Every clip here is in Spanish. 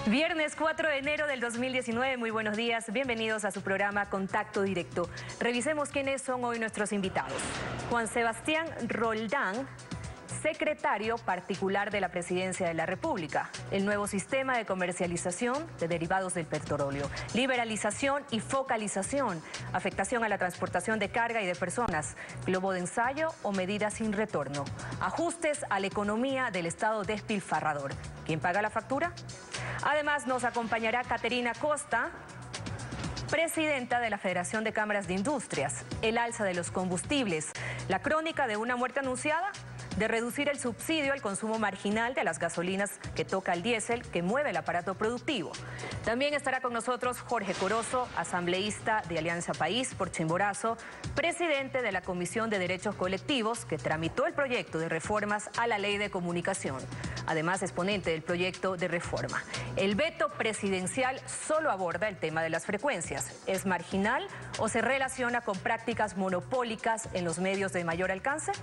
Viernes 4 de enero del 2019, muy buenos días, bienvenidos a su programa Contacto Directo. Revisemos quiénes son hoy nuestros invitados. Juan Sebastián Roldán, secretario particular de la Presidencia de la República. El nuevo sistema de comercialización de derivados del petróleo. Liberalización y focalización. Afectación a la transportación de carga y de personas. Globo de ensayo o medidas sin retorno. Ajustes a la economía del Estado despilfarrador. ¿Quién paga la factura? Además nos acompañará Caterina Costa, presidenta de la Federación de Cámaras de Industrias. El alza de los combustibles. La crónica de una muerte anunciada, de reducir el subsidio al consumo marginal de las gasolinas que toca el diésel, que mueve el aparato productivo. También estará con nosotros Jorge Corozo, asambleísta de Alianza País por Chimborazo, presidente de la Comisión de Derechos Colectivos, que tramitó el proyecto de reformas a la Ley de Comunicación. Además, exponente del proyecto de reforma. El veto presidencial solo aborda el tema de las frecuencias. ¿Es marginal o se relaciona con prácticas monopólicas en los medios de mayor alcance?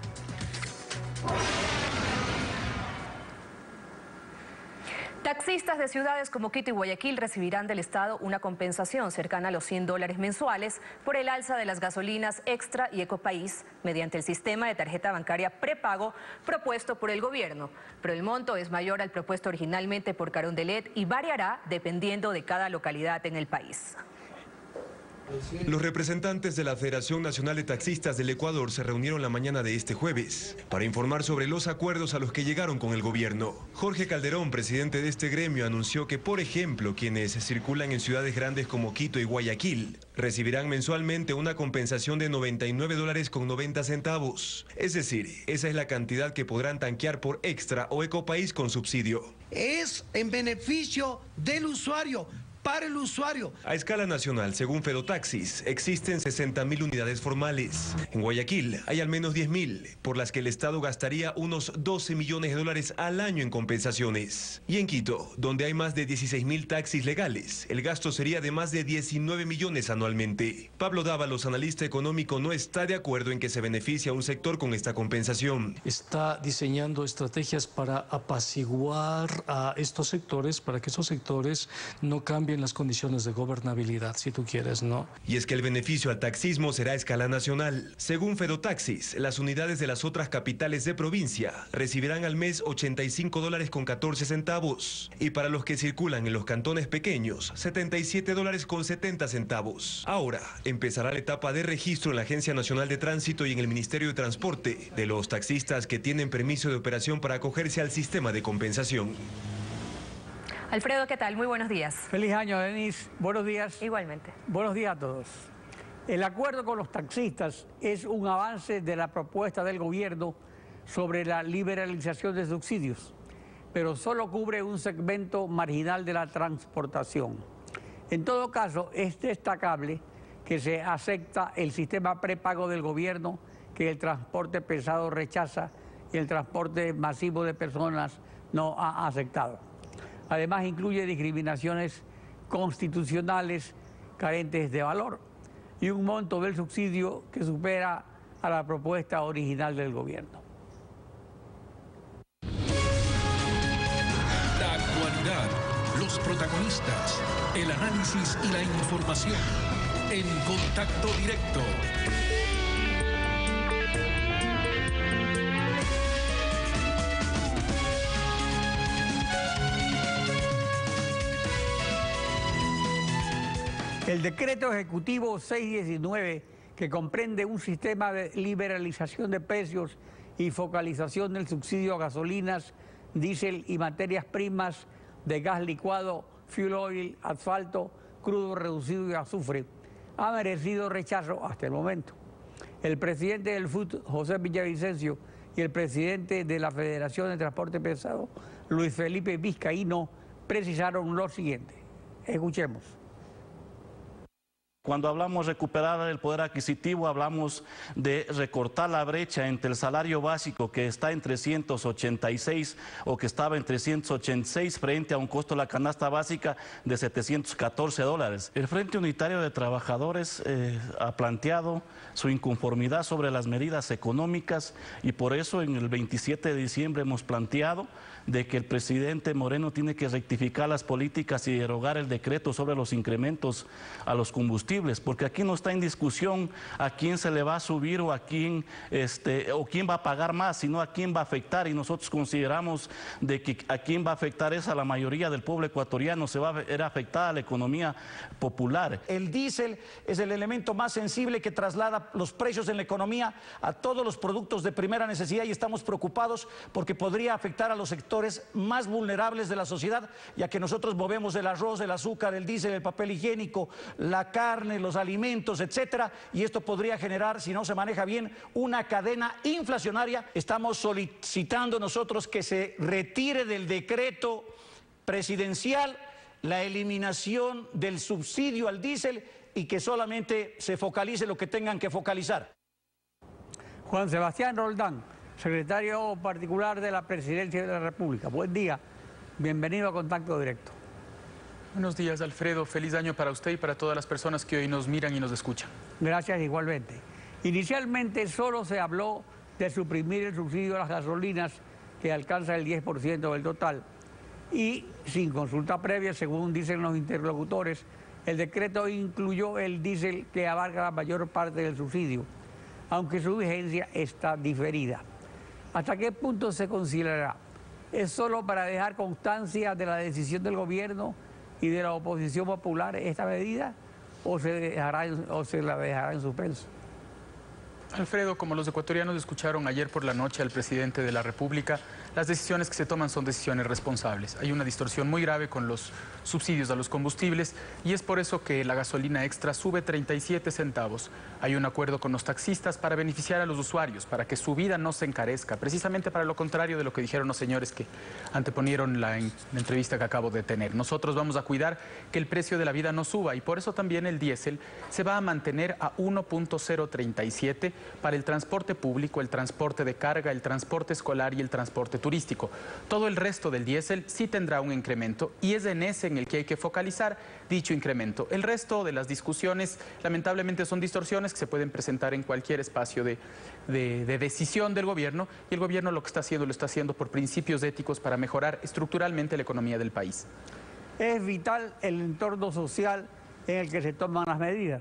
Taxistas de ciudades como Quito y Guayaquil recibirán del Estado una compensación cercana a los $100 mensuales por el alza de las gasolinas Extra y Ecopaís mediante el sistema de tarjeta bancaria prepago propuesto por el gobierno. Pero el monto es mayor al propuesto originalmente por Carondelet y variará dependiendo de cada localidad en el país. Los representantes de la Federación Nacional de Taxistas del Ecuador se reunieron la mañana de este jueves para informar sobre los acuerdos a los que llegaron con el gobierno. Jorge Calderón, presidente de este gremio, anunció que, por ejemplo, quienes circulan en ciudades grandes como Quito y Guayaquil recibirán mensualmente una compensación de $99.90. Es decir, esa es la cantidad que podrán tanquear por Extra o Ecopaís con subsidio. Es en beneficio del usuario, para el usuario. A escala nacional, según Fedotaxis, existen 60.000 unidades formales. En Guayaquil hay al menos 10.000, por las que el Estado gastaría unos $12 millones al año en compensaciones. Y en Quito, donde hay más de 16.000 taxis legales, el gasto sería de más de 19 millones anualmente. Pablo Dávalos, analista económico, no está de acuerdo en que se beneficie a un sector con esta compensación. Está diseñando estrategias para apaciguar a estos sectores, para que esos sectores no cambien las condiciones de gobernabilidad, si tú quieres, ¿no? Y es que el beneficio al taxismo será a escala nacional. Según Fedotaxis, las unidades de las otras capitales de provincia recibirán al mes $87.14. Y para los que circulan en los cantones pequeños, $77.70. Ahora empezará la etapa de registro en la Agencia Nacional de Tránsito y en el Ministerio de Transporte de los taxistas que tienen permiso de operación para acogerse al sistema de compensación. Alfredo, ¿qué tal? Muy buenos días. Feliz año, Denise. Buenos días. Igualmente. Buenos días a todos. El acuerdo con los taxistas es un avance de la propuesta del gobierno sobre la liberalización de subsidios, pero solo cubre un segmento marginal de la transportación. En todo caso, es destacable que se acepta el sistema prepago del gobierno que el transporte pesado rechaza y el transporte masivo de personas no ha aceptado. Además, incluye discriminaciones constitucionales carentes de valor y un monto del subsidio que supera a la propuesta original del gobierno. La actualidad, los protagonistas, el análisis y la información en Contacto Directo. El decreto ejecutivo 619, que comprende un sistema de liberalización de precios y focalización del subsidio a gasolinas, diésel y materias primas de gas licuado, fuel oil, asfalto, crudo reducido y azufre, ha merecido rechazo hasta el momento. El presidente del FUT, José Villavicencio, y el presidente de la Federación de Transporte Pesado, Luis Felipe Vizcaíno, precisaron lo siguiente. Escuchemos. Cuando hablamos de recuperar el poder adquisitivo, hablamos de recortar la brecha entre el salario básico que está en 386 o que estaba en 386 frente a un costo de la canasta básica de $714. El Frente Unitario de Trabajadores ha planteado su inconformidad sobre las medidas económicas y por eso en el 27 de diciembre hemos planteado de que el presidente Moreno tiene que rectificar las políticas y derogar el decreto sobre los incrementos a los combustibles, porque aquí no está en discusión a quién se le va a subir o a quién o quién va a pagar más, sino a quién va a afectar, y nosotros consideramos de que a quién va a afectar es a la mayoría del pueblo ecuatoriano, se va a ver afectada la economía popular. El diésel es el elemento más sensible que traslada los precios en la economía a todos los productos de primera necesidad y estamos preocupados porque podría afectar a los sectores más vulnerables de la sociedad, ya que nosotros movemos el arroz, el azúcar, el diésel, el papel higiénico, la carne, los alimentos, etcétera, y esto podría generar, si no se maneja bien, una cadena inflacionaria. Estamos solicitando nosotros que se retire del decreto presidencial la eliminación del subsidio al diésel y que solamente se focalice lo que tengan que focalizar. Juan Sebastián Roldán, secretario particular de la Presidencia de la República. Buen día, bienvenido a Contacto Directo. Buenos días, Alfredo. Feliz año para usted y para todas las personas que hoy nos miran y nos escuchan. Gracias, igualmente. Inicialmente solo se habló de suprimir el subsidio a las gasolinas, que alcanza el 10% del total. Y sin consulta previa, según dicen los interlocutores, el decreto incluyó el diésel, que abarca la mayor parte del subsidio, aunque su vigencia está diferida. ¿Hasta qué punto se considerará? ¿Es solo para dejar constancia de la decisión del gobierno y de la oposición popular esta medida o se la dejará en suspenso? Alfredo, como los ecuatorianos escucharon ayer por la noche al presidente de la República, las decisiones que se toman son decisiones responsables. Hay una distorsión muy grave con los subsidios a los combustibles y es por eso que la gasolina extra sube 37 centavos. Hay un acuerdo con los taxistas para beneficiar a los usuarios, para que su vida no se encarezca, precisamente para lo contrario de lo que dijeron los señores que anteponieron la entrevista que acabo de tener. Nosotros vamos a cuidar que el precio de la vida no suba y por eso también el diésel se va a mantener a 1.037 para el transporte público, el transporte de carga, el transporte escolar y el transporte turístico. Todo el resto del diésel sí tendrá un incremento y es en ese en el que hay que focalizar dicho incremento. El resto de las discusiones lamentablemente son distorsiones que se pueden presentar en cualquier espacio de decisión del gobierno y el gobierno lo que está haciendo lo está haciendo por principios éticos para mejorar estructuralmente la economía del país. Es vital el entorno social en el que se toman las medidas.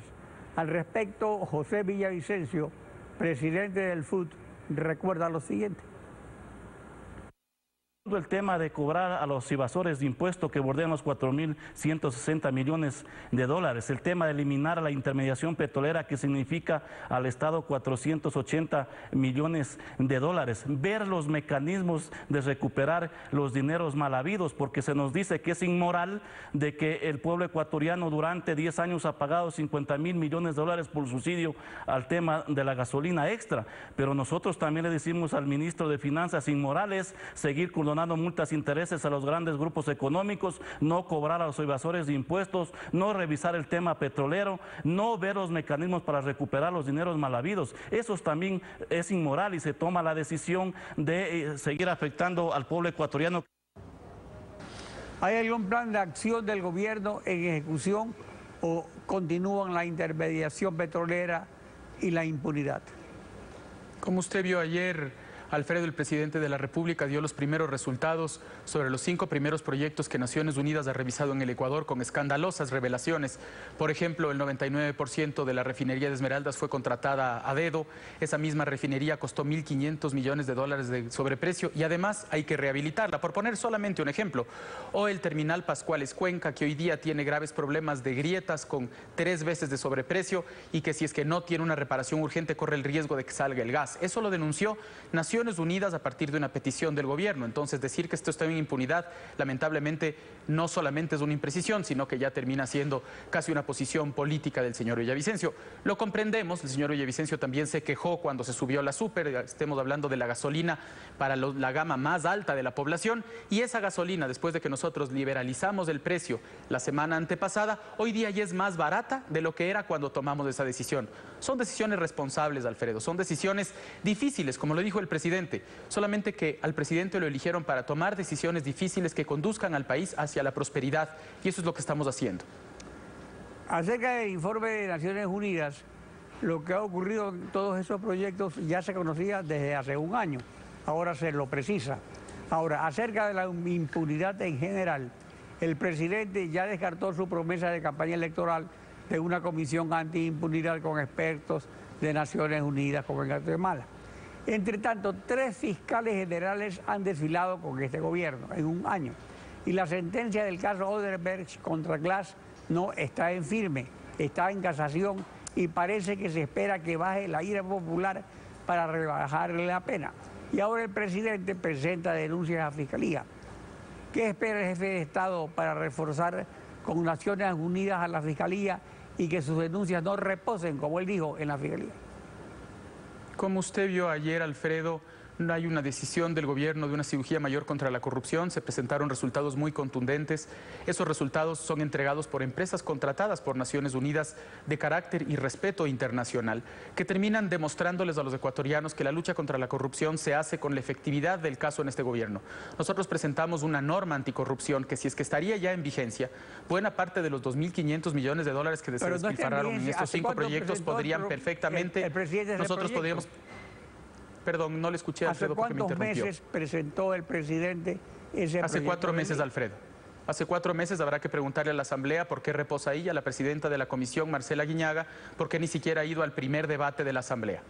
Al respecto, José Villavicencio, presidente del FUT, recuerda lo siguiente. El tema de cobrar a los evasores de impuestos que bordean los 4.160 millones de dólares, el tema de eliminar la intermediación petrolera que significa al Estado 480 millones de dólares, ver los mecanismos de recuperar los dineros mal habidos, porque se nos dice que es inmoral de que el pueblo ecuatoriano durante 10 años ha pagado 50.000 millones de dólares por subsidio al tema de la gasolina extra, pero nosotros también le decimos al ministro de Finanzas, inmoral es seguir condonando multas e intereses a los grandes grupos económicos, no cobrar a los evasores de impuestos, no revisar el tema petrolero, no ver los mecanismos para recuperar los dineros mal habidos. Eso también es inmoral y se toma la decisión de seguir afectando al pueblo ecuatoriano. ¿Hay algún plan de acción del gobierno en ejecución o continúan la intermediación petrolera y la impunidad? Como usted vio ayer, Alfredo, el presidente de la República dio los primeros resultados sobre los 5 primeros proyectos que Naciones Unidas ha revisado en el Ecuador con escandalosas revelaciones. Por ejemplo, el 99% de la refinería de Esmeraldas fue contratada a dedo. Esa misma refinería costó 1.500 millones de dólares de sobreprecio y además hay que rehabilitarla, por poner solamente un ejemplo. O el terminal Pascuales Cuenca, que hoy día tiene graves problemas de grietas con 3 veces de sobreprecio y que si es que no tiene una reparación urgente corre el riesgo de que salga el gas. Eso lo denunció Naciones Naciones Unidas a partir de una petición del gobierno. Entonces, decir que esto está en impunidad, lamentablemente, no solamente es una imprecisión, sino que ya termina siendo casi una posición política del señor Villavicencio. Lo comprendemos, el señor Villavicencio también se quejó cuando se subió la súper, estemos hablando de la gasolina para la gama más alta de la población, y esa gasolina, después de que nosotros liberalizamos el precio la semana antepasada, hoy día ya es más barata de lo que era cuando tomamos esa decisión. Son decisiones responsables, Alfredo, son decisiones difíciles, como lo dijo el presidente, solamente que al presidente lo eligieron para tomar decisiones difíciles que conduzcan al país hacia la prosperidad, y eso es lo que estamos haciendo. Acerca del informe de Naciones Unidas, lo que ha ocurrido en todos esos proyectos ya se conocía desde hace un año, ahora se lo precisa. Ahora, acerca de la impunidad en general, el presidente ya descartó su promesa de campaña electoral de una comisión antiimpunidad con expertos de Naciones Unidas como en Guatemala. Entre tanto, 3 fiscales generales han desfilado con este gobierno en un año, y la sentencia del caso Odebrecht contra Glass no está en firme, está en casación, y parece que se espera que baje la ira popular para rebajarle la pena. Y ahora el presidente presenta denuncias a Fiscalía. ¿Qué espera el jefe de Estado para reforzar con Naciones Unidas a la Fiscalía y que sus denuncias no reposen, como él dijo, en la Fiscalía? Como usted vio ayer, Alfredo, no hay una decisión del gobierno de una cirugía mayor contra la corrupción. Se presentaron resultados muy contundentes. Esos resultados son entregados por empresas contratadas por Naciones Unidas de carácter y respeto internacional, que terminan demostrándoles a los ecuatorianos que la lucha contra la corrupción se hace con la efectividad del caso en este gobierno. Nosotros presentamos una norma anticorrupción que, si es que estaría ya en vigencia, buena parte de los 2.500 millones de dólares que se despilfarraron en estos 5 proyectos podrían perfectamente, nosotros podríamos... Perdón, no le escuché a Alfredo porque me interrumpió. ¿Hace cuántos meses presentó el presidente ese proyecto? Hace 4 meses, Alfredo. Hace 4 meses. Habrá que preguntarle a la Asamblea por qué reposa ahí, a la presidenta de la comisión, Marcela Guiñaga, por qué ni siquiera ha ido al primer debate de la Asamblea.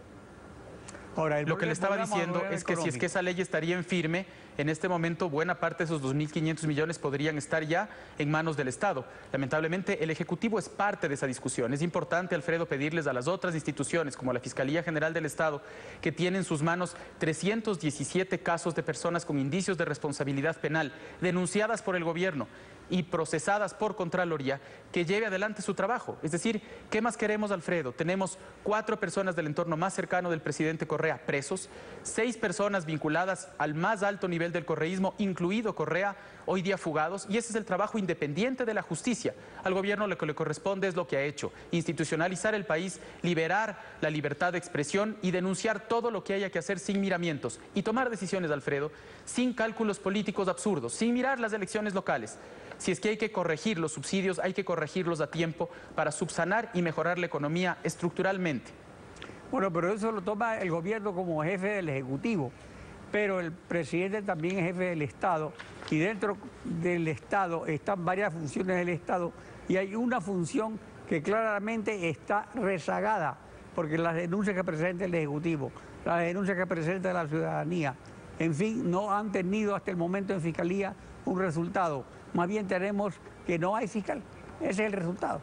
Ahora, lo que le estaba diciendo es que si es que esa ley estaría en firme, en este momento buena parte de esos 2.500 millones podrían estar ya en manos del Estado. Lamentablemente el Ejecutivo es parte de esa discusión. Es importante, Alfredo, pedirles a las otras instituciones, como la Fiscalía General del Estado, que tiene en sus manos 317 casos de personas con indicios de responsabilidad penal denunciadas por el gobierno y procesadas por Contraloría, que lleve adelante su trabajo. Es decir, ¿qué más queremos, Alfredo? Tenemos 4 personas del entorno más cercano del presidente Correa presos, 6 personas vinculadas al más alto nivel del correísmo, incluido Correa, hoy día fugados, y ese es el trabajo independiente de la justicia. Al gobierno lo que le corresponde es lo que ha hecho: institucionalizar el país, liberar la libertad de expresión y denunciar todo lo que haya que hacer sin miramientos, y tomar decisiones, Alfredo, sin cálculos políticos absurdos, sin mirar las elecciones locales. Si es que hay que corregir los subsidios, hay que corregirlos a tiempo para subsanar y mejorar la economía estructuralmente. Bueno, pero eso lo toma el gobierno como jefe del Ejecutivo, pero el presidente también es jefe del Estado, y dentro del Estado están varias funciones del Estado, y hay una función que claramente está rezagada, porque las denuncias que presenta el Ejecutivo, las denuncias que presenta la ciudadanía, en fin, no han tenido hasta el momento en Fiscalía un resultado. Más bien tenemos que no hay fiscal. Ese es el resultado.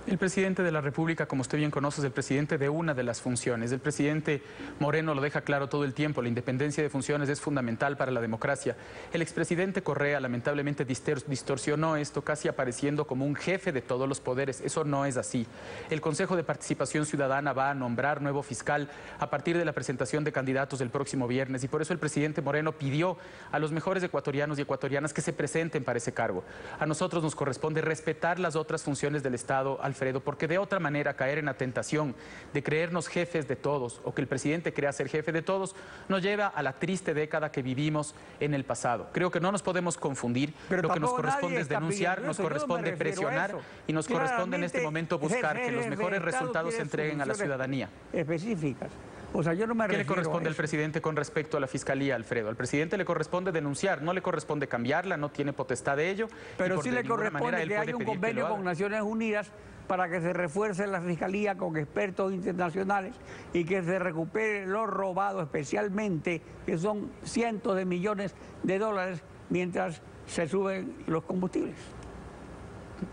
El presidente de la República, como usted bien conoce, es el presidente de una de las funciones. El presidente Moreno lo deja claro todo el tiempo: la independencia de funciones es fundamental para la democracia. El expresidente Correa lamentablemente distorsionó esto, casi apareciendo como un jefe de todos los poderes. Eso no es así. El Consejo de Participación Ciudadana va a nombrar nuevo fiscal a partir de la presentación de candidatos el próximo viernes, y por eso el presidente Moreno pidió a los mejores ecuatorianos y ecuatorianas que se presenten para ese cargo. A nosotros nos corresponde respetar las otras funciones del Estado, Alfredo, porque de otra manera caer en la tentación de creernos jefes de todos, o que el presidente crea ser jefe de todos, nos lleva a la triste década que vivimos en el pasado. Creo que no nos podemos confundir. Lo que nos corresponde es denunciar, nos corresponde presionar, y nos corresponde en este momento buscar que los mejores resultados se entreguen a la ciudadanía. Específicas. O sea, yo no me ¿Qué le corresponde al presidente con respecto a la Fiscalía, Alfredo? Al presidente le corresponde denunciar, no le corresponde cambiarla, no tiene potestad de ello. Pero sí le corresponde que haya un convenio con Naciones Unidas para que se refuerce la Fiscalía con expertos internacionales y que se recupere lo robado, especialmente, que son cientos de millones de dólares, mientras se suben los combustibles.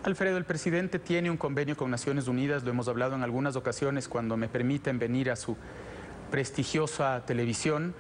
Alfredo, el presidente tiene un convenio con Naciones Unidas, lo hemos hablado en algunas ocasiones cuando me permiten venir a su prestigiosa televisión,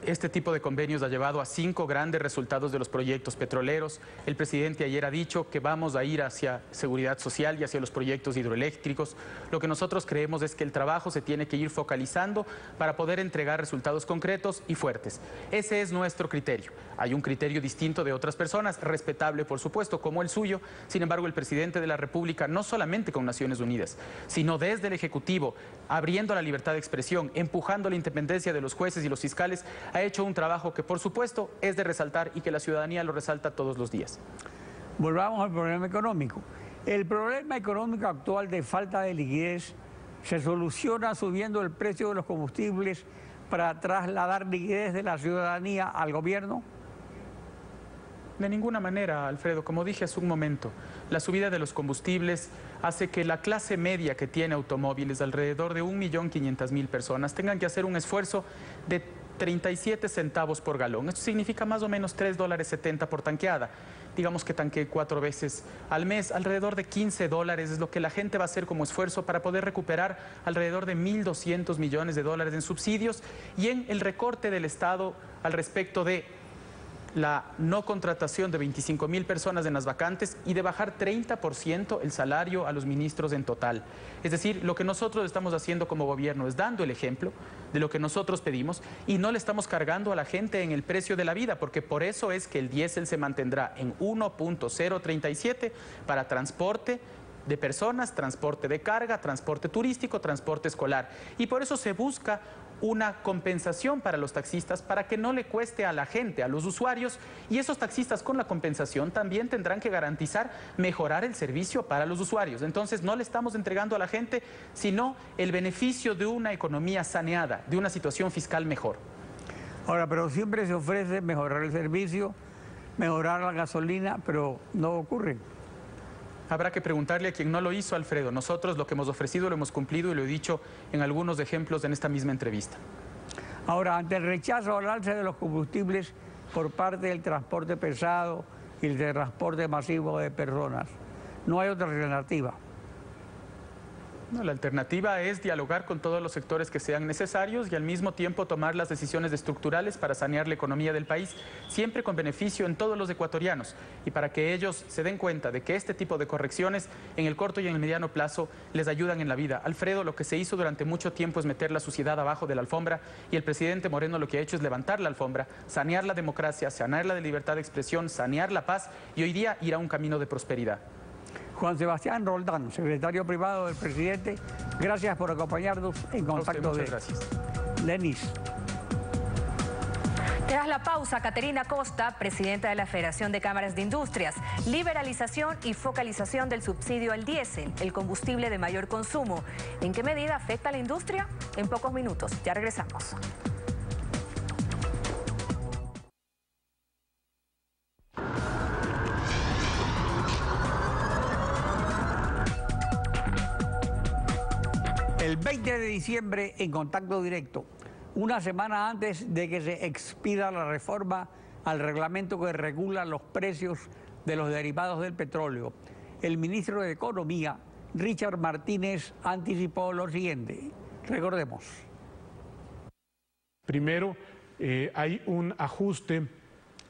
este tipo de convenios ha llevado a 5 grandes resultados de los proyectos petroleros. El presidente ayer ha dicho que vamos a ir hacia seguridad social y hacia los proyectos hidroeléctricos. Lo que nosotros creemos es que el trabajo se tiene que ir focalizando para poder entregar resultados concretos y fuertes. Ese es nuestro criterio. Hay un criterio distinto de otras personas, respetable por supuesto, como el suyo. Sin embargo, el presidente de la República, no solamente con Naciones Unidas, sino desde el Ejecutivo, abriendo la libertad de expresión, empujando la independencia de los jueces y los fiscales, ha hecho un trabajo que por supuesto es de resaltar y que la ciudadanía lo resalta todos los días. Volvamos al problema económico. El problema económico actual de falta de liquidez se soluciona subiendo el precio de los combustibles para trasladar liquidez de la ciudadanía al gobierno. De ninguna manera, Alfredo. Como dije hace un momento, la subida de los combustibles hace que la clase media que tiene automóviles, alrededor de 1.500.000 personas, tengan que hacer un esfuerzo de 37 centavos por galón. Esto significa más o menos $3.70 por tanqueada. Digamos que tanquee 4 veces al mes, alrededor de $15 es lo que la gente va a hacer como esfuerzo para poder recuperar alrededor de $1.200 millones en subsidios y en el recorte del Estado al respecto de la no contratación de 25.000 personas en las vacantes y de bajar 30% el salario a los ministros en total. Es decir, lo que nosotros estamos haciendo como gobierno es dando el ejemplo de lo que nosotros pedimos y no le estamos cargando a la gente en el precio de la vida, porque por eso es que el diésel se mantendrá en 1.037 para transporte de personas, transporte de carga, transporte turístico, transporte escolar. Y por eso se busca una compensación para los taxistas para que no le cueste a la gente, a los usuarios, y esos taxistas con la compensación también tendrán que garantizar mejorar el servicio para los usuarios. Entonces no le estamos entregando a la gente, sino el beneficio de una economía saneada, de una situación fiscal mejor. Ahora, pero siempre se ofrece mejorar el servicio, mejorar la gasolina, pero no ocurre. Habrá que preguntarle a quien no lo hizo, Alfredo. Nosotros lo que hemos ofrecido lo hemos cumplido y lo he dicho en algunos ejemplos en esta misma entrevista. Ahora, ante el rechazo al alza de los combustibles por parte del transporte pesado y el transporte masivo de personas, no hay otra alternativa. No, la alternativa es dialogar con todos los sectores que sean necesarios y al mismo tiempo tomar las decisiones estructurales para sanear la economía del país, siempre con beneficio en todos los ecuatorianos y para que ellos se den cuenta de que este tipo de correcciones en el corto y en el mediano plazo les ayudan en la vida. Alfredo, lo que se hizo durante mucho tiempo es meter la suciedad abajo de la alfombra y el presidente Moreno lo que ha hecho es levantar la alfombra, sanear la democracia, sanear la libertad de expresión, sanear la paz y hoy día ir a un camino de prosperidad. Juan Sebastián Roldán, secretario privado del presidente, gracias por acompañarnos en Contacto Directo. Gracias. Denis. Tras la pausa, Caterina Costa, presidenta de la Federación de Cámaras de Industrias, liberalización y focalización del subsidio al diésel, el combustible de mayor consumo. ¿En qué medida afecta a la industria? En pocos minutos, ya regresamos. El 20 de diciembre en Contacto Directo, una semana antes de que se expida la reforma al reglamento que regula los precios de los derivados del petróleo, el ministro de Economía, Richard Martínez, anticipó lo siguiente. Recordemos. Primero, hay un ajuste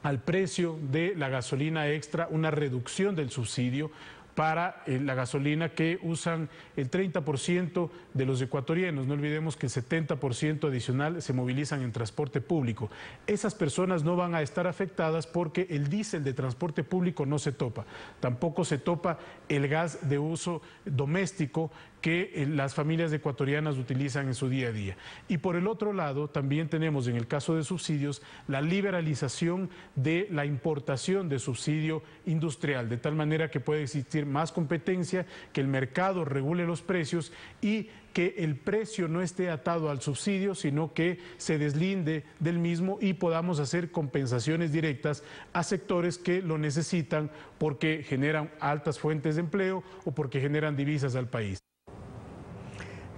al precio de la gasolina extra, una reducción del subsidio para la gasolina que usan el 30% de los ecuatorianos. No olvidemos que el 70% adicional se movilizan en transporte público. Esas personas no van a estar afectadas porque el diésel de transporte público no se topa. Tampoco se topa el gas de uso doméstico que las familias ecuatorianas utilizan en su día a día. Y por el otro lado, también tenemos en el caso de subsidios la liberalización de la importación de subsidio industrial, de tal manera que puede existir más competencia, que el mercado regule los precios y que el precio no esté atado al subsidio, sino que se deslinde del mismo y podamos hacer compensaciones directas a sectores que lo necesitan porque generan altas fuentes de empleo o porque generan divisas al país.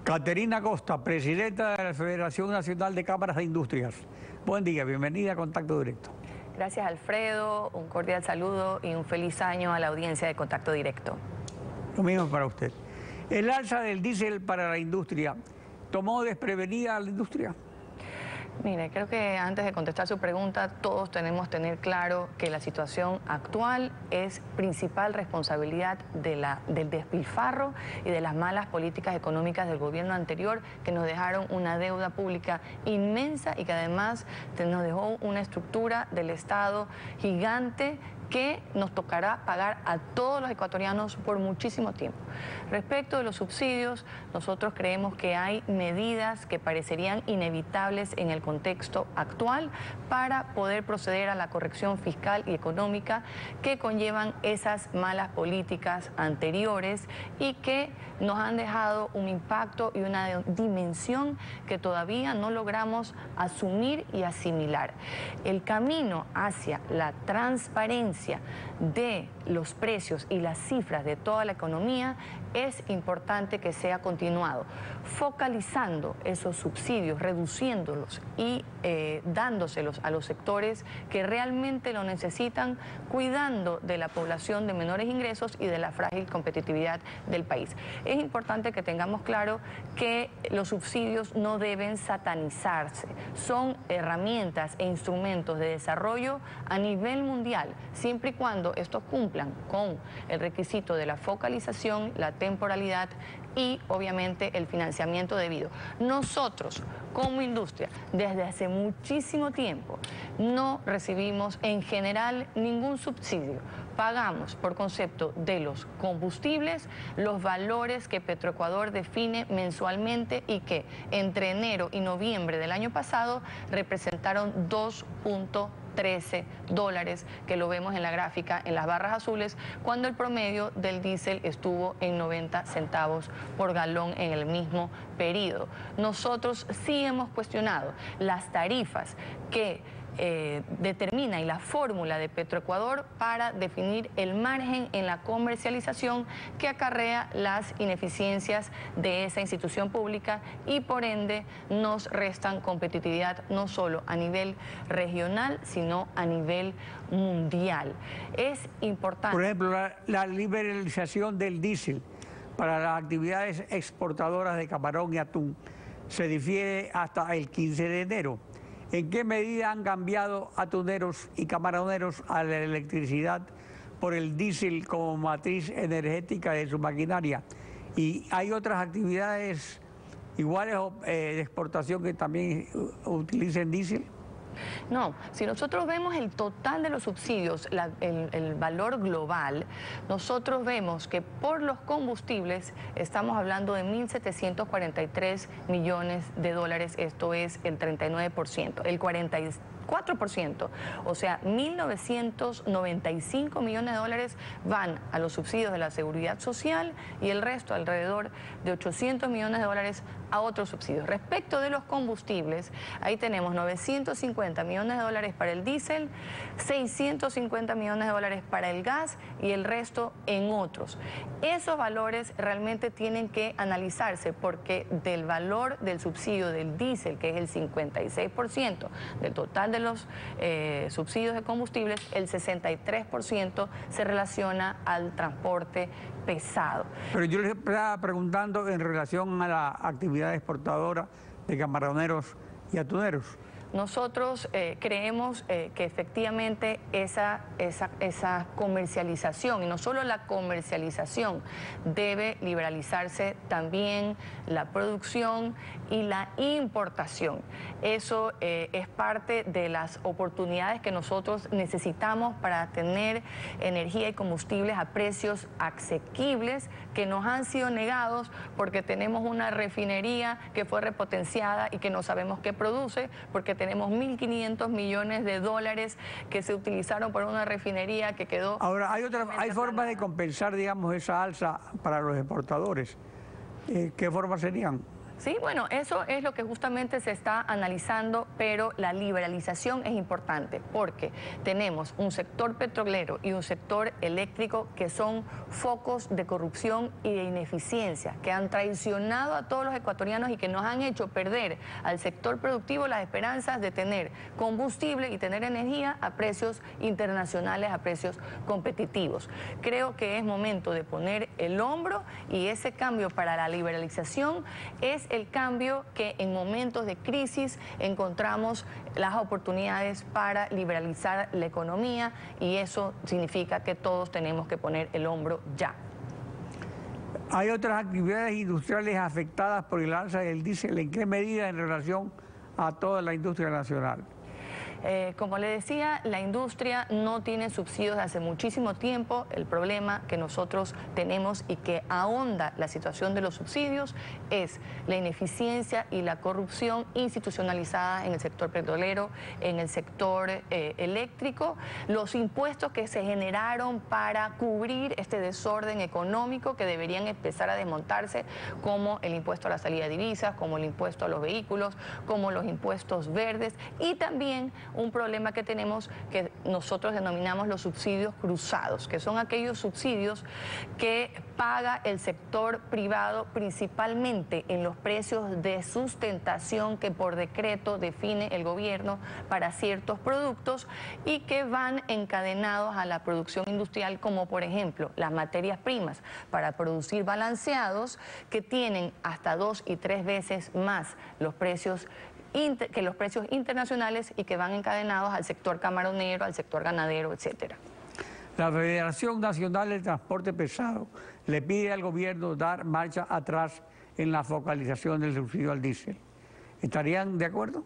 Caterina Costa, presidenta de la Federación Nacional de Cámaras de Industrias. Buen día, bienvenida a Contacto Directo. Gracias, Alfredo, un cordial saludo y un feliz año a la audiencia de Contacto Directo. Lo mismo para usted. El alza del diésel para la industria tomó desprevenida a la industria? Mire, creo que antes de contestar su pregunta, todos tenemos que tener claro que la situación actual es principal responsabilidad del despilfarro y de las malas políticas económicas del gobierno anterior, que nos dejaron una deuda pública inmensa y que además nos dejó una estructura del Estado gigante que nos tocará pagar a todos los ecuatorianos por muchísimo tiempo. Respecto de los subsidios, nosotros creemos que hay medidas que parecerían inevitables en el contexto actual para poder proceder a la corrección fiscal y económica que conllevan esas malas políticas anteriores y que nos han dejado un impacto y una dimensión que todavía no logramos asumir y asimilar. El camino hacia la transparencia de los precios y las cifras de toda la economía es importante que sea continuado, focalizando esos subsidios, reduciéndolos y dándoselos a los sectores que realmente lo necesitan, cuidando de la población de menores ingresos y de la frágil competitividad del país. Es importante que tengamos claro que los subsidios no deben satanizarse, son herramientas e instrumentos de desarrollo a nivel mundial, siempre y cuando estos cumplan con el requisito de la focalización, la temporalidad y obviamente el financiamiento debido. Nosotros, como industria, desde hace muchísimo tiempo no recibimos en general ningún subsidio. Pagamos por concepto de los combustibles los valores que Petroecuador define mensualmente y que entre enero y noviembre del año pasado representaron $2.13, que lo vemos en la gráfica en las barras azules, cuando el promedio del diésel estuvo en 90 centavos por galón en el mismo periodo. Nosotros sí hemos cuestionado las tarifas que determina y la fórmula de Petroecuador para definir el margen en la comercialización que acarrea las ineficiencias de esa institución pública y por ende nos restan competitividad no solo a nivel regional sino a nivel mundial. Es importante. Por ejemplo, la liberalización del diésel para las actividades exportadoras de camarón y atún se difiere hasta el 15 de enero. ¿En qué medida han cambiado atuneros y camaroneros a la electricidad por el diésel como matriz energética de su maquinaria? ¿Y hay otras actividades iguales de exportación que también utilicen diésel? No, si nosotros vemos el total de los subsidios, el valor global, nosotros vemos que por los combustibles estamos hablando de 1.743 millones de dólares, esto es el 39%, el 44%, o sea, 1.995 millones de dólares van a los subsidios de la seguridad social y el resto, alrededor de 800 millones de dólares, a otros subsidios. Respecto de los combustibles, ahí tenemos 950 millones de dólares para el diésel, 650 millones de dólares para el gas y el resto en otros. Esos valores realmente tienen que analizarse porque del valor del subsidio del diésel, que es el 56% del total de los subsidios de combustibles, el 63% se relaciona al transporte pesado. Pero yo les estaba preguntando en relación a la actividad exportadora de camaroneros y atuneros. Nosotros creemos que efectivamente esa comercialización, y no solo la comercialización, debe liberalizarse también la producción y la importación. Eso es parte de las oportunidades que nosotros necesitamos para tener energía y combustibles a precios asequibles que nos han sido negados porque tenemos una refinería que fue repotenciada y que no sabemos qué produce, porque tenemos 1.500 millones de dólares que se utilizaron para una refinería que quedó... Ahora, hay formas de compensar, digamos, esa alza para los exportadores. ¿Qué formas serían? Sí, bueno, eso es lo que justamente se está analizando, pero la liberalización es importante porque tenemos un sector petrolero y un sector eléctrico que son focos de corrupción y de ineficiencia, que han traicionado a todos los ecuatorianos y que nos han hecho perder al sector productivo las esperanzas de tener combustible y tener energía a precios internacionales, a precios competitivos. Creo que es momento de poner el hombro y ese cambio para la liberalización es el cambio que en momentos de crisis encontramos las oportunidades para liberalizar la economía, y eso significa que todos tenemos que poner el hombro ya. ¿Hay otras actividades industriales afectadas por el alza del diésel? ¿En qué medida en relación a toda la industria nacional? Como le decía, la industria no tiene subsidios hace muchísimo tiempo. El problema que nosotros tenemos y que ahonda la situación de los subsidios es la ineficiencia y la corrupción institucionalizada en el sector petrolero, en el sector eléctrico, los impuestos que se generaron para cubrir este desorden económico que deberían empezar a desmontarse, como el impuesto a la salida de divisas, como el impuesto a los vehículos, como los impuestos verdes, y también un problema que tenemos que nosotros denominamos los subsidios cruzados, que son aquellos subsidios que paga el sector privado principalmente en los precios de sustentación que por decreto define el gobierno para ciertos productos y que van encadenados a la producción industrial, como por ejemplo las materias primas para producir balanceados, que tienen hasta 2 y 3 veces más los precios que los precios internacionales y que van encadenados al sector camaronero, al sector ganadero, etcétera. La Federación Nacional de Transporte Pesado le pide al gobierno dar marcha atrás en la focalización del subsidio al diésel. ¿Estarían de acuerdo?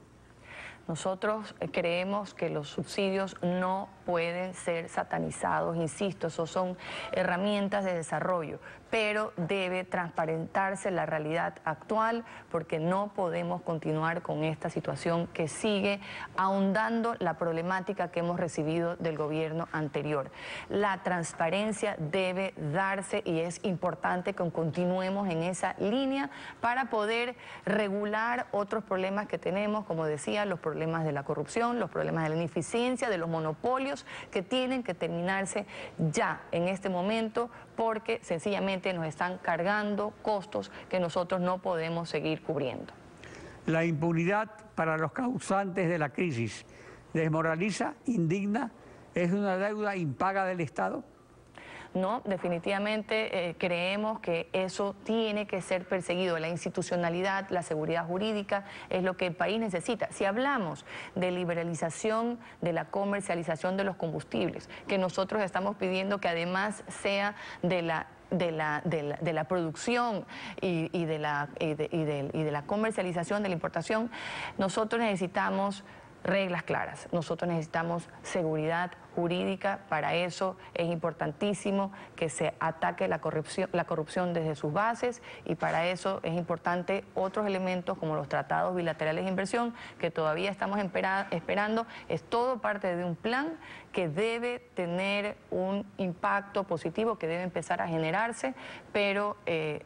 Nosotros creemos que los subsidios no pueden ser satanizados, insisto, esos son herramientas de desarrollo, pero debe transparentarse la realidad actual, porque no podemos continuar con esta situación que sigue ahondando la problemática que hemos recibido del gobierno anterior. La transparencia debe darse y es importante que continuemos en esa línea para poder regular otros problemas que tenemos, como decía, los problemas de la corrupción, los problemas de la ineficiencia, de los monopolios, que tienen que terminarse ya en este momento, porque sencillamente nos están cargando costos que nosotros no podemos seguir cubriendo. La impunidad para los causantes de la crisis desmoraliza, indigna, es una deuda impaga del Estado. No, definitivamente creemos que eso tiene que ser perseguido. La institucionalidad, la seguridad jurídica es lo que el país necesita. Si hablamos de liberalización de la comercialización de los combustibles, que nosotros estamos pidiendo que además sea de la producción y de la comercialización, de la importación, nosotros necesitamos reglas claras, nosotros necesitamos seguridad jurídica. Para eso es importantísimo que se ataque la corrupción desde sus bases, y para eso es importante otros elementos como los tratados bilaterales de inversión, que todavía estamos esperando. Es todo parte de un plan que debe tener un impacto positivo, que debe empezar a generarse, pero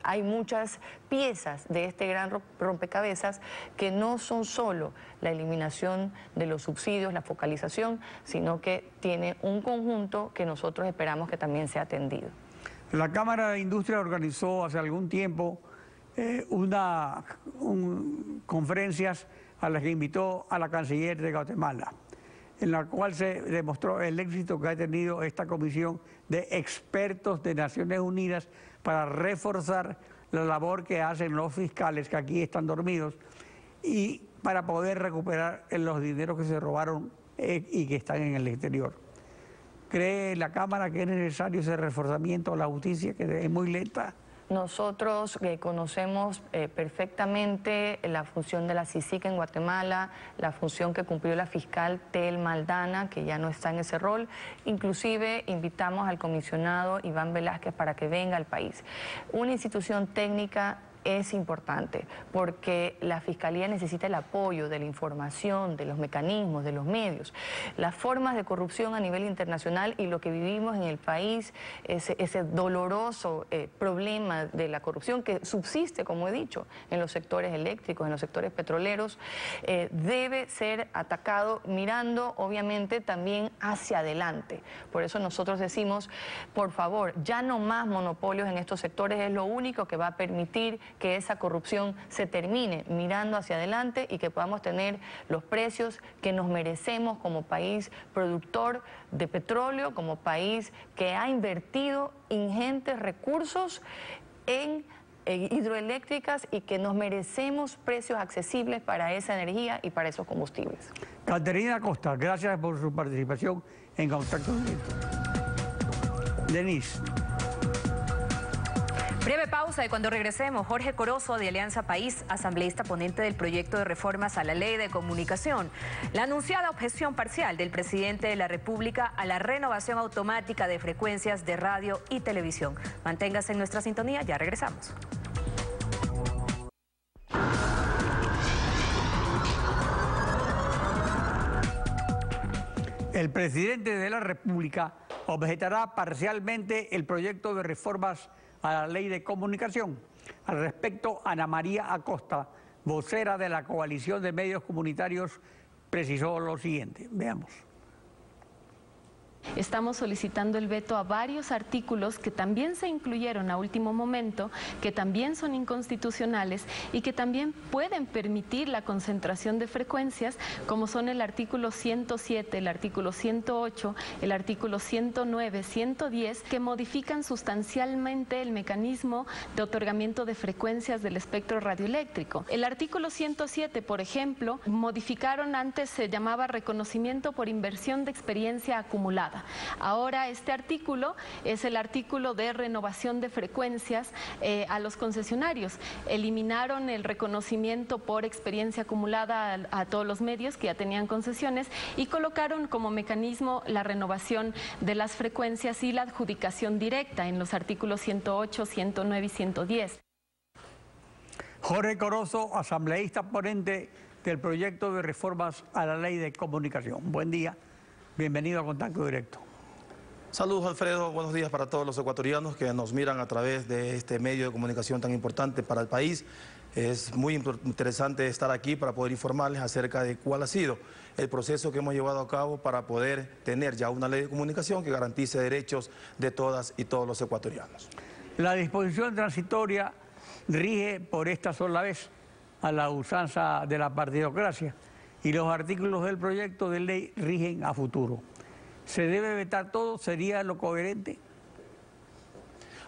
hay muchas piezas de este gran rompecabezas que no son solo la eliminación de los subsidios, la focalización, sino que tiene un conjunto que nosotros esperamos que también sea atendido. La Cámara de Industria organizó hace algún tiempo conferencias a las que invitó a la canciller de Guatemala, en la cual se demostró el éxito que ha tenido esta comisión de expertos de Naciones Unidas para reforzar la labor que hacen los fiscales que aquí están dormidos y para poder recuperar los dineros que se robaron y que están en el exterior. ¿Cree la Cámara que es necesario ese reforzamiento a la justicia, que es muy lenta? Nosotros conocemos perfectamente la función de la CICIG en Guatemala, la función que cumplió la fiscal Tel Maldana, que ya no está en ese rol. Inclusive invitamos al comisionado Iván Velázquez para que venga al país. Una institución técnica es importante porque la Fiscalía necesita el apoyo de la información, de los mecanismos, de los medios. Las formas de corrupción a nivel internacional y lo que vivimos en el país, ese doloroso problema de la corrupción que subsiste, como he dicho, en los sectores eléctricos, en los sectores petroleros, debe ser atacado mirando obviamente también hacia adelante. Por eso nosotros decimos, por favor, ya no más monopolios en estos sectores, es lo único que va a permitir que esa corrupción se termine, mirando hacia adelante, y que podamos tener los precios que nos merecemos como país productor de petróleo, como país que ha invertido ingentes recursos en hidroeléctricas y que nos merecemos precios accesibles para esa energía y para esos combustibles. Caterina Costa, gracias por su participación en Contacto Directo. Denise. Breve pausa y cuando regresemos, Jorge Corozo de Alianza País, asambleísta ponente del proyecto de reformas a la Ley de Comunicación. La anunciada objeción parcial del presidente de la República a la renovación automática de frecuencias de radio y televisión. Manténgase en nuestra sintonía, ya regresamos. El presidente de la República objetará parcialmente el proyecto de reformas a la Ley de Comunicación. Al respecto, Ana María Acosta, vocera de la Coalición de Medios Comunitarios, precisó lo siguiente. Veamos. Estamos solicitando el veto a varios artículos que también se incluyeron a último momento, que también son inconstitucionales y que también pueden permitir la concentración de frecuencias, como son el artículo 107, el artículo 108, el artículo 109, 110, que modifican sustancialmente el mecanismo de otorgamiento de frecuencias del espectro radioeléctrico. El artículo 107, por ejemplo, modificaron, antes se llamaba reconocimiento por inversión de experiencia acumulada. Ahora este artículo es el artículo de renovación de frecuencias a los concesionarios. Eliminaron el reconocimiento por experiencia acumulada a todos los medios que ya tenían concesiones y colocaron como mecanismo la renovación de las frecuencias y la adjudicación directa en los artículos 108, 109 y 110. Jorge Corozo, asambleísta ponente del proyecto de reformas a la Ley de Comunicación. Buen día. Bienvenido a Contacto Directo. Saludos, Alfredo. Buenos días para todos los ecuatorianos que nos miran a través de este medio de comunicación tan importante para el país. Es muy interesante estar aquí para poder informarles acerca de cuál ha sido el proceso que hemos llevado a cabo para poder tener ya una ley de comunicación que garantice derechos de todas y todos los ecuatorianos. La disposición transitoria rige por esta sola vez a la usanza de la partidocracia y los artículos del proyecto de ley rigen a futuro. ¿Se debe vetar todo? ¿Sería lo coherente?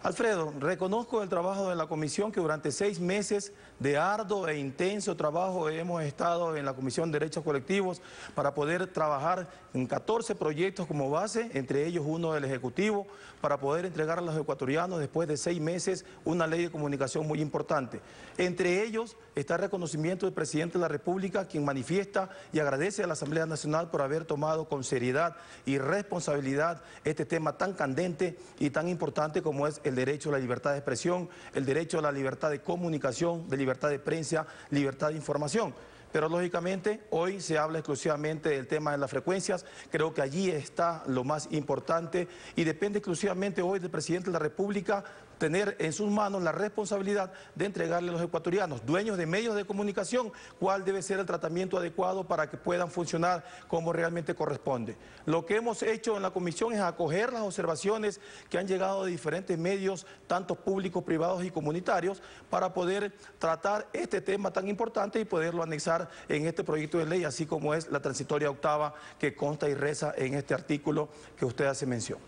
Alfredo, reconozco el trabajo de la comisión que durante 6 meses de arduo e intenso trabajo hemos estado en la Comisión de Derechos Colectivos para poder trabajar en 14 proyectos como base, entre ellos uno del Ejecutivo, para poder entregar a los ecuatorianos después de 6 meses una ley de comunicación muy importante. Entre ellos está el reconocimiento del presidente de la República, quien manifiesta y agradece a la Asamblea Nacional por haber tomado con seriedad y responsabilidad este tema tan candente y tan importante como es el derecho a la libertad de expresión, el derecho a la libertad de comunicación, de libertad de prensa, libertad de información. Pero lógicamente hoy se habla exclusivamente del tema de las frecuencias, creo que allí está lo más importante y depende exclusivamente hoy del presidente de la República tener en sus manos la responsabilidad de entregarle a los ecuatorianos, dueños de medios de comunicación, cuál debe ser el tratamiento adecuado para que puedan funcionar como realmente corresponde. Lo que hemos hecho en la comisión es acoger las observaciones que han llegado de diferentes medios, tanto públicos, privados y comunitarios, para poder tratar este tema tan importante y poderlo anexar en este proyecto de ley, así como es la transitoria octava que consta y reza en este artículo que usted hace mención.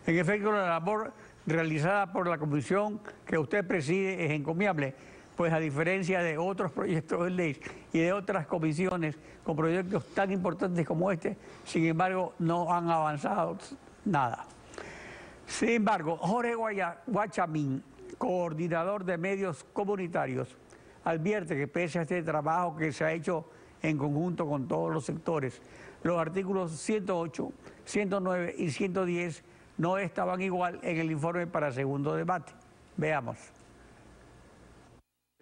En efecto, la labor realizada por la comisión que usted preside es encomiable, pues a diferencia de otros proyectos de ley y de otras comisiones con proyectos tan importantes como este, sin embargo, no han avanzado nada. Sin embargo, Jorge Guachamín, coordinador de medios comunitarios, advierte que pese a este trabajo que se ha hecho en conjunto con todos los sectores, los artículos 108, 109 y 110 no estaban igual en el informe para segundo debate. Veamos.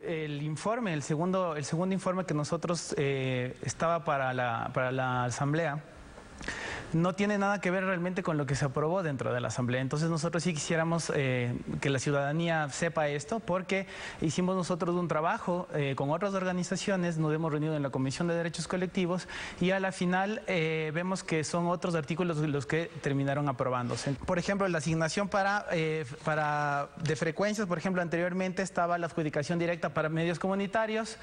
El informe, el segundo informe que nosotros estaba para la Asamblea, no tiene nada que ver realmente con lo que se aprobó dentro de la Asamblea. Entonces nosotros sí quisiéramos que la ciudadanía sepa esto, porque hicimos nosotros un trabajo con otras organizaciones, nos hemos reunido en la Comisión de Derechos Colectivos y a la final vemos que son otros artículos los que terminaron aprobándose. Por ejemplo, la asignación de frecuencias, por ejemplo, anteriormente estaba la adjudicación directa para medios comunitarios,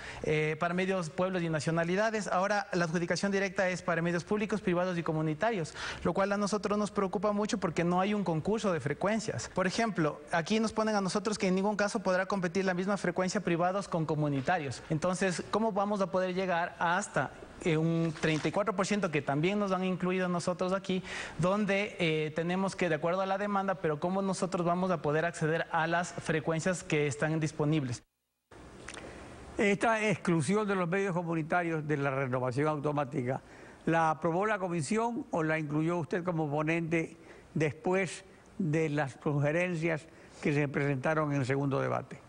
para medios, pueblos y nacionalidades. Ahora la adjudicación directa es para medios públicos, privados y comunitarios. comunitarios, lo cual a nosotros nos preocupa mucho porque no hay un concurso de frecuencias. Por ejemplo, aquí nos ponen a nosotros que en ningún caso podrá competir la misma frecuencia privados con comunitarios. Entonces, ¿cómo vamos a poder llegar hasta un 34% que también nos han incluido nosotros aquí, donde tenemos que, de acuerdo a la demanda, pero cómo nosotros vamos a poder acceder a las frecuencias que están disponibles? Esta exclusión de los medios comunitarios de la renovación automática, ¿la aprobó la comisión o la incluyó usted como ponente después de las sugerencias que se presentaron en el segundo debate?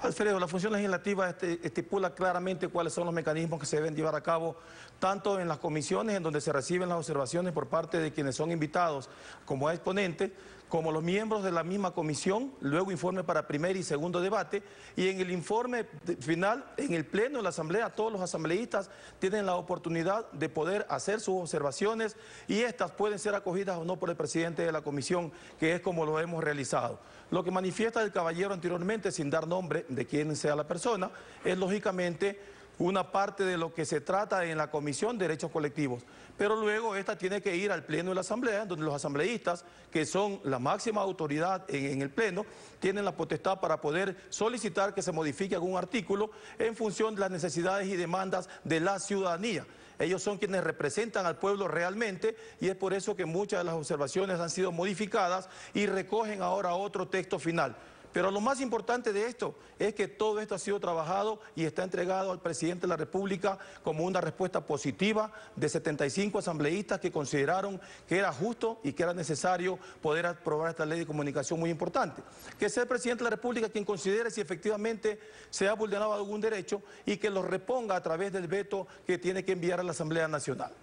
Alfredo, la función legislativa estipula claramente cuáles son los mecanismos que se deben llevar a cabo, tanto en las comisiones en donde se reciben las observaciones por parte de quienes son invitados como exponentes, como los miembros de la misma comisión, luego informe para primer y segundo debate, y en el informe final, en el pleno de la asamblea, todos los asambleístas tienen la oportunidad de poder hacer sus observaciones y estas pueden ser acogidas o no por el presidente de la comisión, que es como lo hemos realizado. Lo que manifiesta el caballero anteriormente, sin dar nombre de quién sea la persona, es lógicamente una parte de lo que se trata en la Comisión de Derechos Colectivos. Pero luego esta tiene que ir al Pleno de la Asamblea, donde los asambleístas, que son la máxima autoridad en el Pleno, tienen la potestad para poder solicitar que se modifique algún artículo en función de las necesidades y demandas de la ciudadanía. Ellos son quienes representan al pueblo realmente y es por eso que muchas de las observaciones han sido modificadas y recogen ahora otro texto final. Pero lo más importante de esto es que todo esto ha sido trabajado y está entregado al presidente de la República como una respuesta positiva de 75 asambleístas que consideraron que era justo y que era necesario poder aprobar esta ley de comunicación muy importante. Que sea el presidente de la República quien considere si efectivamente se ha vulnerado algún derecho y que lo reponga a través del veto que tiene que enviar a la Asamblea Nacional.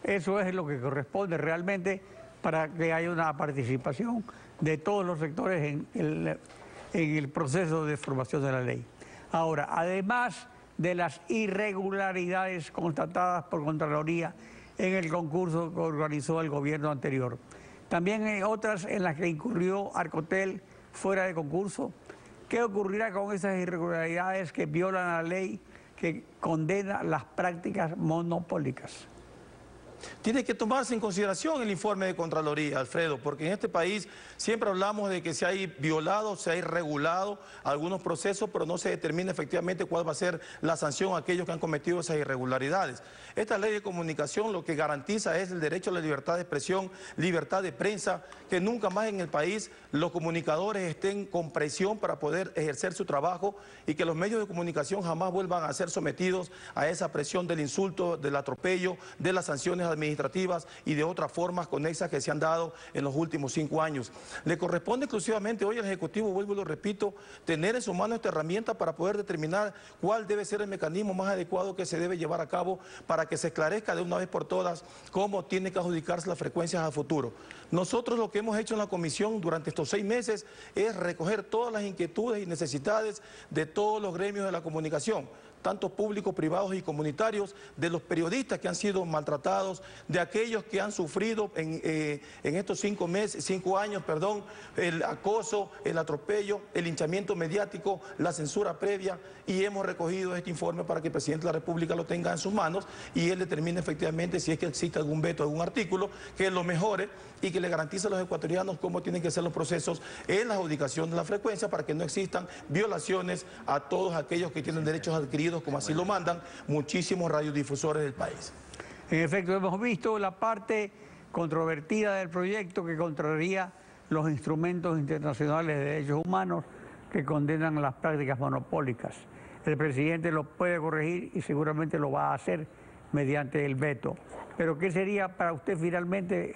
Eso es lo que corresponde realmente para que haya una participación de todos los sectores en el proceso de formación de la ley. Ahora, además de las irregularidades constatadas por Contraloría en el concurso que organizó el gobierno anterior, también hay otras en las que incurrió Arcotel fuera de concurso. ¿Qué ocurrirá con esas irregularidades que violan la ley que condena las prácticas monopólicas? Tiene que tomarse en consideración el informe de Contraloría, Alfredo, porque en este país siempre hablamos de que se ha violado, se ha irregulado algunos procesos, pero no se determina efectivamente cuál va a ser la sanción a aquellos que han cometido esas irregularidades. Esta ley de comunicación lo que garantiza es el derecho a la libertad de expresión, libertad de prensa, que nunca más en el país los comunicadores estén con presión para poder ejercer su trabajo y que los medios de comunicación jamás vuelvan a ser sometidos a esa presión del insulto, del atropello, de las sanciones administrativas y de otras formas conexas que se han dado en los últimos 5 años. Le corresponde exclusivamente hoy al Ejecutivo, vuelvo y lo repito, tener en su mano esta herramienta para poder determinar cuál debe ser el mecanismo más adecuado que se debe llevar a cabo para que se esclarezca de una vez por todas cómo tiene que adjudicarse las frecuencias a futuro. Nosotros lo que hemos hecho en la comisión durante estos 6 meses es recoger todas las inquietudes y necesidades de todos los gremios de la comunicación, tanto públicos, privados y comunitarios, de los periodistas que han sido maltratados, de aquellos que han sufrido en estos 5 años, el acoso, el atropello, el linchamiento mediático, la censura previa, y hemos recogido este informe para que el presidente de la República lo tenga en sus manos y él determine efectivamente si es que existe algún veto, algún artículo que lo mejore y que le garantice a los ecuatorianos cómo tienen que ser los procesos en la adjudicación de la frecuencia para que no existan violaciones a todos aquellos que tienen derechos adquiridos, como así lo mandan muchísimos radiodifusores del país. En efecto, hemos visto la parte controvertida del proyecto que contraría los instrumentos internacionales de derechos humanos que condenan las prácticas monopólicas. El presidente lo puede corregir y seguramente lo va a hacer mediante el veto. Pero ¿qué sería para usted finalmente,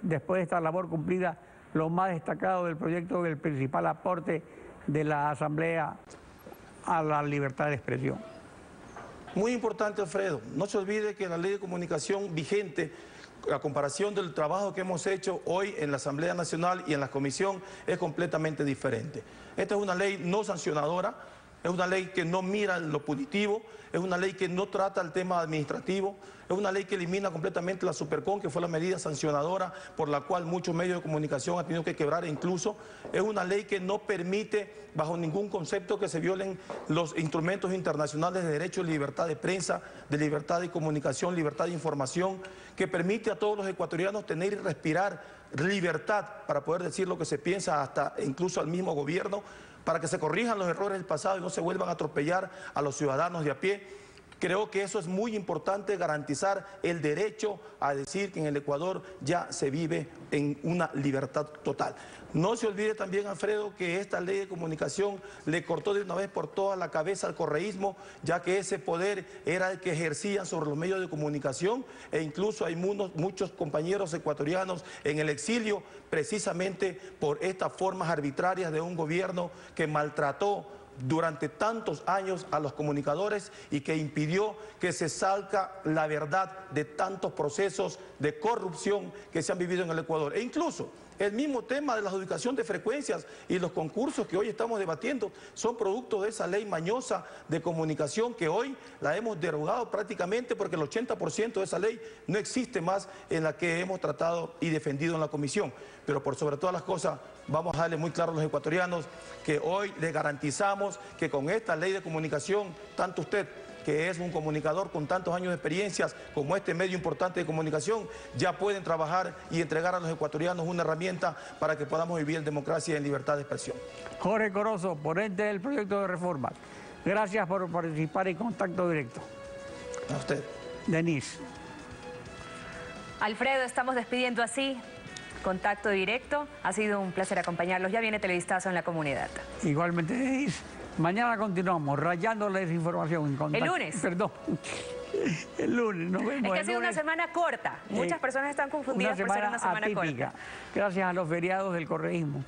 después de esta labor cumplida, lo más destacado del proyecto, el principal aporte de la Asamblea a la libertad de expresión? Muy importante, Alfredo. No se olvide que la ley de comunicación vigente, a comparación del trabajo que hemos hecho hoy en la Asamblea Nacional y en la Comisión, es completamente diferente. Esta es una ley no sancionadora, es una ley que no mira lo punitivo, es una ley que no trata el tema administrativo, es una ley que elimina completamente la Supercon, que fue la medida sancionadora por la cual muchos medios de comunicación han tenido que quebrar incluso. Es una ley que no permite, bajo ningún concepto, que se violen los instrumentos internacionales de derecho de libertad de prensa, de libertad de comunicación, libertad de información, que permite a todos los ecuatorianos tener y respirar libertad para poder decir lo que se piensa, hasta incluso al mismo gobierno, para que se corrijan los errores del pasado y no se vuelvan a atropellar a los ciudadanos de a pie. Creo que eso es muy importante, garantizar el derecho a decir que en el Ecuador ya se vive en una libertad total. No se olvide también, Alfredo, que esta ley de comunicación le cortó de una vez por todas la cabeza al correísmo, ya que ese poder era el que ejercían sobre los medios de comunicación, e incluso hay muchos compañeros ecuatorianos en el exilio precisamente por estas formas arbitrarias de un gobierno que maltrató durante tantos años a los comunicadores y que impidió que se salga la verdad de tantos procesos de corrupción que se han vivido en el Ecuador. E incluso el mismo tema de la adjudicación de frecuencias y los concursos que hoy estamos debatiendo son producto de esa ley mañosa de comunicación que hoy la hemos derogado prácticamente, porque el 80% de esa ley no existe más, en la que hemos tratado y defendido en la comisión. Pero por sobre todas las cosas, vamos a darle muy claro a los ecuatorianos que hoy les garantizamos que con esta ley de comunicación, tanto usted, que es un comunicador con tantos años de experiencias, como este medio importante de comunicación, ya pueden trabajar y entregar a los ecuatorianos una herramienta para que podamos vivir en democracia y en libertad de expresión. Jorge Corozo, ponente del proyecto de reforma. Gracias por participar en Contacto Directo. A usted. Denise. Alfredo, estamos despidiendo así Contacto Directo. Ha sido un placer acompañarlos. Ya viene Televistazo en la comunidad. Igualmente, Denise. Mañana continuamos rayando la desinformación. El lunes. Perdón. El lunes, nos vemos. Es que ha sido una semana corta. Muchas personas están confundidas por ser una semana corta. Gracias a los feriados del correísmo.